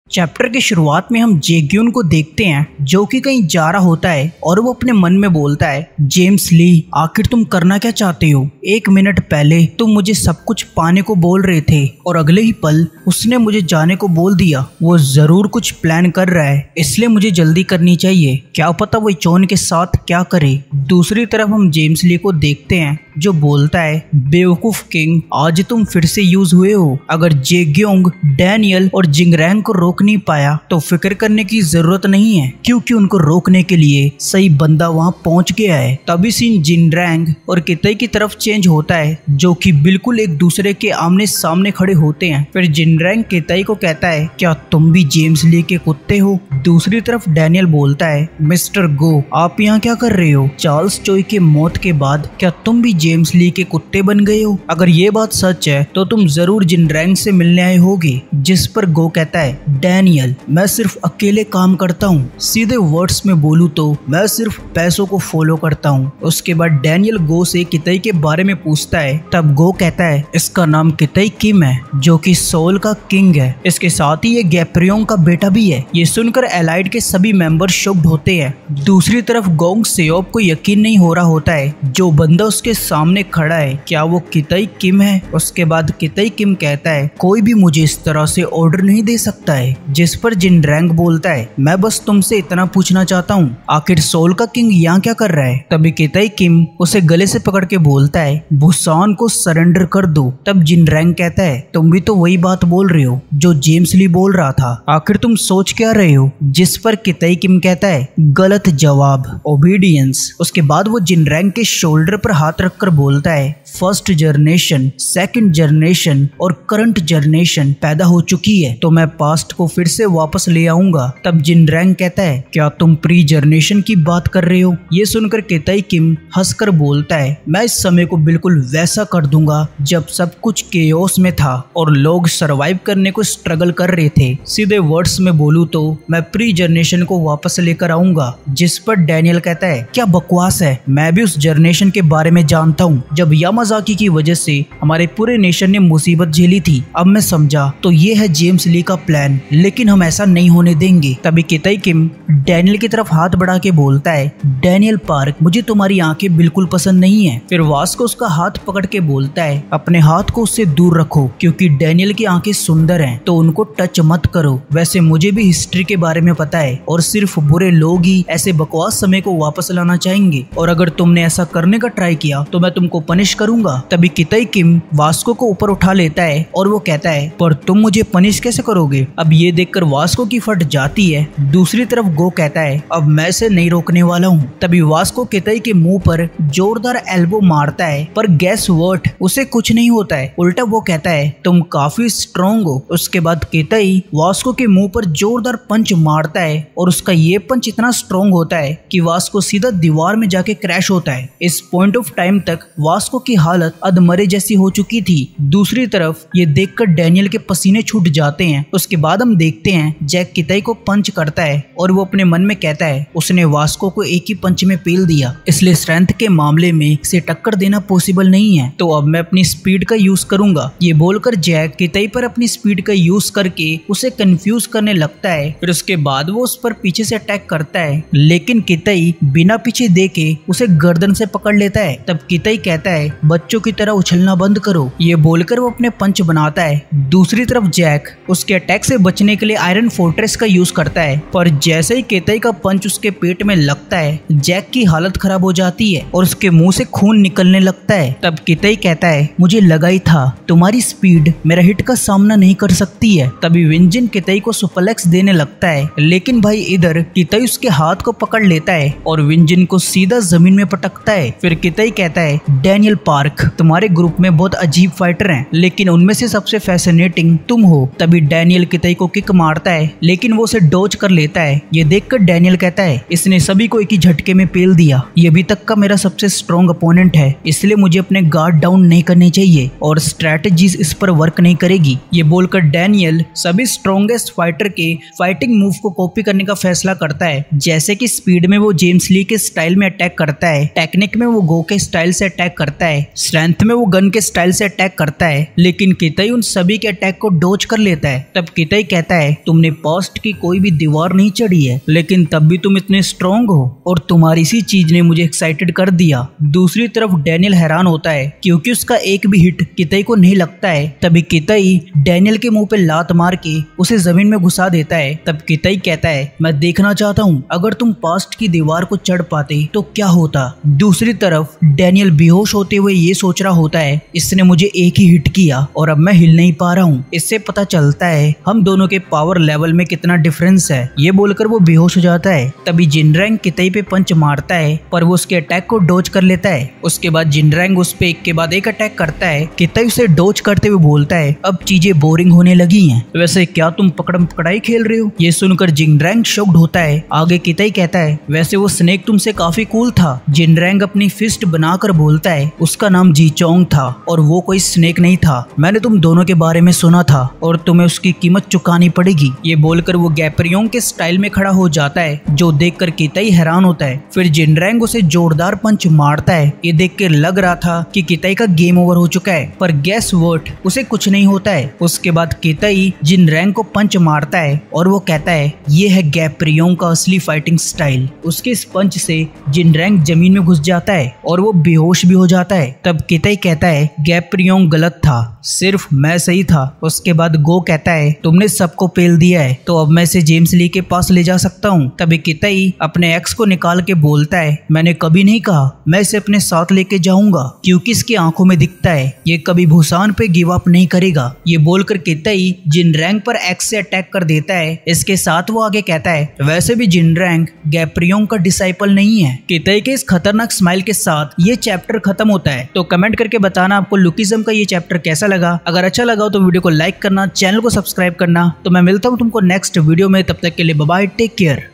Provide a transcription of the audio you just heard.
Chapter की शुरुआत में हम जेग्यून को देखते हैं जो कि कहीं जा रहा होता है और वो अपने मन में बोलता है, जेम्स ली आखिर तुम करना क्या चाहते हो? 1 मिनट पहले तुम मुझे सब कुछ पाने को बोल रहे थे और अगले ही पल उसने मुझे जाने को बोल दिया। वो जरूर कुछ प्लान कर रहा है, इसलिए मुझे जल्दी करनी चाहिए। क्या पता वो चोन के साथ क्या करे। दूसरी तरफ हम जेम्स ली को देखते हैं जो बोलता है, बेवकूफ किंग, आज तुम फिर से यूज हुए हो। अगर जेग्योंग, डैनियल और जिंगरैंग को रोक नहीं पाया तो फिक्र करने की जरूरत नहीं है, क्योंकि उनको रोकने के लिए सही बंदा वहां पहुंच गया है। तभी सीन जिनरैंग और कितई की तरफ चेंज होता है जो कि बिल्कुल एक दूसरे के आमने सामने खड़े होते हैं। फिर जिनरैंग कितई को कहता है, क्या तुम भी जेम्स ली के कुत्ते हो? दूसरी तरफ डैनियल बोलता है, मिस्टर गो, आप यहाँ क्या कर रहे हो? चार्ल्स चोई के मौत के बाद क्या तुम भी जेम्स ली के कुत्ते बन गए हो? अगर ये बात सच है तो तुम जरूर जिनरैंग से मिलने आए होगे। जिस पर गो कहता है, डैनियल, मैं सिर्फ अकेले काम करता हूँ। सीधे वर्ड्स में बोलूँ तो मैं सिर्फ पैसों को फॉलो करता हूँ। उसके बाद डैनियल गो से कितई के बारे में पूछता है। तब गो कहता है, इसका नाम कितई किम है जो कि सोल का किंग है। इसके साथ ही ये गैप्रियोंग का बेटा भी है। ये सुनकर एलाइड के सभी मेंबर शॉक्ड होते हैं। दूसरी तरफ गोंग सेओब को यकीन नहीं हो रहा होता है जो बंदा उसके सामने खड़ा है, क्या वो कितई किम है? उसके बाद कितई किम कहता है, कोई भी मुझे इस तरह से ऑर्डर नहीं दे सकता है। जिस पर जिनरैंग बोलता है, मैं बस तुमसे इतना पूछना चाहता हूँ, आखिर सोल का किंग यहाँ क्या कर रहा है? तभी कितई किम उसे गले से पकड़ के बोलता है, बुसान को सरेंडर कर दो। तब जिनरैंग कहता है, तुम भी तो वही बात बोल रहे हो जो जेम्स ली बोल रहा था, आखिर तुम सोच क्या रहे हो? जिस पर कितई किम कहता है, गलत जवाब, ओबीडियंस। उसके बाद वो जिनरैंग के शोल्डर पर हाथ रखकर बोलता है, फर्स्ट जनरेशन, सेकंड जनरेशन और करंट जनरेशन पैदा हो चुकी है, तो मैं पास्ट को फिर से वापस ले आऊंगा। तब जिनरैंग कहता है, क्या तुम प्री जनरेशन की बात कर रहे हो? ये सुनकर कितई किम हंसकर बोलता है, मैं इस समय को बिल्कुल वैसा कर दूंगा जब सब कुछ केओस में था और लोग सरवाइव करने को स्ट्रगल कर रहे थे। सीधे वर्ड्स में बोलूं तो मैं प्री जनरेशन को वापस लेकर आऊंगा। जिस पर डैनियल कहता है, क्या बकवास है, मैं भी उस जनरेशन के बारे में जानता हूँ जब यामाजाकी की वजह से हमारे पूरे नेशन ने मुसीबत झेली थी। अब मैं समझा, तो ये है जेम्स ली का प्लान, लेकिन हम ऐसा नहीं होने देंगे। तभी कितई किम डैनियल की तरफ हाथ बढ़ा के बोलता है, डैनियल पार्क, मुझे तुम्हारी आंखें बिल्कुल पसंद नहीं है। फिर वास्को उसका हाथ पकड़ के बोलता है, अपने हाथ को उससे दूर रखो, क्योंकि डैनियल की आंखें सुंदर हैं, तो उनको टच मत करो। वैसे मुझे भी हिस्ट्री के बारे में पता है और सिर्फ बुरे लोग ही ऐसे बकवास समय को वापस लाना चाहेंगे, और अगर तुमने ऐसा करने का ट्राई किया तो मैं तुमको पनिश करूंगा। तभी कितई किम वास्को को ऊपर उठा लेता है और वो कहता है, पर तुम मुझे पनिश कैसे करोगे? अब ये देखकर वास्को की फट जाती है। दूसरी तरफ गो कहता है, अब मैं इसे नहीं रोकने वाला हूँ। तभी वास्को कितई के मुंह पर जोरदार एल्बो मारता है, पर गैस व्हाट, उसे कुछ नहीं होता है। उल्टा वो कहता है, तुम काफी स्ट्रॉन्ग हो। उसके बाद कितई वास्को के मुंह पर जोरदार पंच मारता है और उसका ये पंच इतना स्ट्रॉन्ग होता है कि वास्को सीधा दीवार में जाके क्रैश होता है। इस पॉइंट ऑफ टाइम तक वास्को की हालत अधमरे जैसी हो चुकी थी। दूसरी तरफ ये देखकर डैनियल के पसीने छूट जाते हैं। उसके बाद हम देखते हैं जैक कितई को पंच करता है और वो अपने मन में कहता है, उसने वास्को को एक ही पंच में पेल दिया, इसलिए स्ट्रेंथ के मामले में इसे टक्कर देना पॉसिबल नहीं है, तो अब मैं अपनी स्पीड का यूज करूंगा। ये बोलकर जैक कितई पर अपनी स्पीड का यूज करके उसे कंफ्यूज करने लगता है। फिर उसके बाद वो उस पर पीछे से अटैक करता है, लेकिन कितई बिना पीछे देखे उसे गर्दन से पकड़ लेता है। तब कितई कहता है, बच्चों की तरह उछलना बंद करो। ये बोलकर वो अपने पंच बनाता है। दूसरी तरफ जैक उसके अटैक से बचने के लिए आयरन फोर्ट्रेस का यूज करता है, पर जैसे ही कितई का पंच उसके पेट में लगता है, जैक की हालत खराब हो जाती है और उसके मुंह से खून निकलने लगता है। तब कितई कहता है, मुझे लगा ही था तुम्हारी स्पीड मेरा हिट का सामना नहीं कर सकती है। तभी विंजन कितई को सुपरलेक्स देने लगता है, लेकिन भाई इधर कितई उसके हाथ को पकड़ लेता है और विंजन को सीधा जमीन में पटकता है। फिर कितई कहता है, डैनियल पार्क, तुम्हारे ग्रुप में बहुत अजीब फाइटर हैं, लेकिन उनमें से सबसे फैसिनेटिंग तुम हो। तभी डैनियल कितई को किक मारता है, लेकिन वो उसे डॉज कर लेता है। ये देखकर डैनियल कहता है, इसने सभी को एक ही झटके में पेल दिया। ये अभी तक का मेरा सबसे स्ट्रॉन्ग अपोनेंट है, इसलिए मुझे अपने गार्ड डाउन नहीं करने चाहिए और स्ट्रेटेजीज इस पर वर्क नहीं करेगी। ये बोलकर डैनियल सभी स्ट्रॉन्गेस्ट फाइटर के फाइटिंग मूव को कॉपी करने का फैसला करता है। जैसे कि स्पीड में वो जेम्स ली के स्टाइल में अटैक करता है, टेक्निक में वो गो के स्टाइल से अटैक करता है, स्ट्रेंथ में वो गन के स्टाइल से अटैक करता है, लेकिन किताई उन सभी के अटैक को डोज कर लेता है। तब किताई कहता है तुमने पास्ट की कोई भी दीवार नहीं चढ़ी है, लेकिन तब भी तुम इतने स्ट्रॉन्ग हो और तुम्हारी इसी चीज ने मुझे एक्साइटेड कर दिया। दूसरी तरफ डैनियल हैरान होता है क्योंकि उसका एक भी हिट किताई को नहीं लगता है। तभी किताई डैनियल के मुंह पे लात मार के उसे जमीन में घुसा देता है। तब किताई कहता है मैं देखना चाहता हूँ अगर तुम पास्ट की दीवार को चढ़ पाते तो क्या होता। दूसरी तरफ डैनियल बेहोश होते हुए ये सोच रहा होता है इसने मुझे एक ही हिट किया और अब मैं हिल नहीं पा रहा हूँ। इससे पता चलता है हम दोनों के पावर लेवल में कितना डिफरेंस है। ये बोलकर वो बेहोश हो जाता है। तभी जिनरैंग किताई पे पंच मारता है पर वो उसके अटैक को डोज कर लेता है। उसके बाद जिनरैंग उस पे एक के बाद एक अटैक करता है। किताई उसे डोज करते हुए बोलता है अब चीजें बोरिंग होने लगी हैं, वैसे क्या तुम पकड़म पकड़ाई खेल रहे हो। ये सुनकर जिनरैंग शॉक्ड होता है। आगे किताई कहता है वैसे वो स्नेक तुमसे काफी कूल था। जिनरैंग अपनी फिस्ट बनाकर बोलता है उसका नाम जीचोंग था और वो कोई स्नेक नहीं था। मैंने तुम दोनों के बारे में सुना था और तुम्हें उसकी कीमत चुकानी पड़ेगी। ये बोलकर वो गैप्रियोंग के स्टाइल में खड़ा हो जाता है, जो देखकर किताई हैरान होता है। फिर जिनरैंग उसे जोरदार पंच मारता है। ये देख कर लग रहा था कि किताई का गेम ओवर हो चुका है, पर गेस व्हाट, उसे कुछ नहीं होता है। उसके बाद किताई जिनरैंग को पंच मारता है और वो कहता है ये है गैप्रियोंग का असली फाइटिंग स्टाइल। उसके इस पंच से जिनरैंग जमीन में घुस जाता है और वो बेहोश भी हो जाता है। तब किताई कहता है गैप्रियोंग गलत था, सिर्फ मैं सही था। उसके बाद गो कहता है तुमने सबको पेल दिया है तो अब मैं इसे जेम्स ली के पास ले जा सकता हूँ। तभी किताई अपने एक्स को निकाल के बोलता है मैंने कभी नहीं कहा मैं इसे अपने साथ लेके जाऊंगा, क्योंकि इसकी आंखों में दिखता है ये कभी भूसान पे गिव अप नहीं करेगा। ये बोलकर किताई जिनरैंग पर एक्स से अटैक कर देता है। इसके साथ वो आगे कहता है वैसे भी जिनरैंग गैप्रियोंग का डिसाइपल नहीं है। किताई के इस खतरनाक स्माइल के साथ ये चैप्टर खत्म होता है। तो कमेंट करके बताना आपको लुकिज्म का ये चैप्टर कैसा लगा। अगर अच्छा लगा हो तो वीडियो को लाइक करना, चैनल को सब्सक्राइब करना। तो मैं मिलता हूँ तुमको नेक्स्ट वीडियो में, तब तक के लिए बाय बाय, टेक केयर।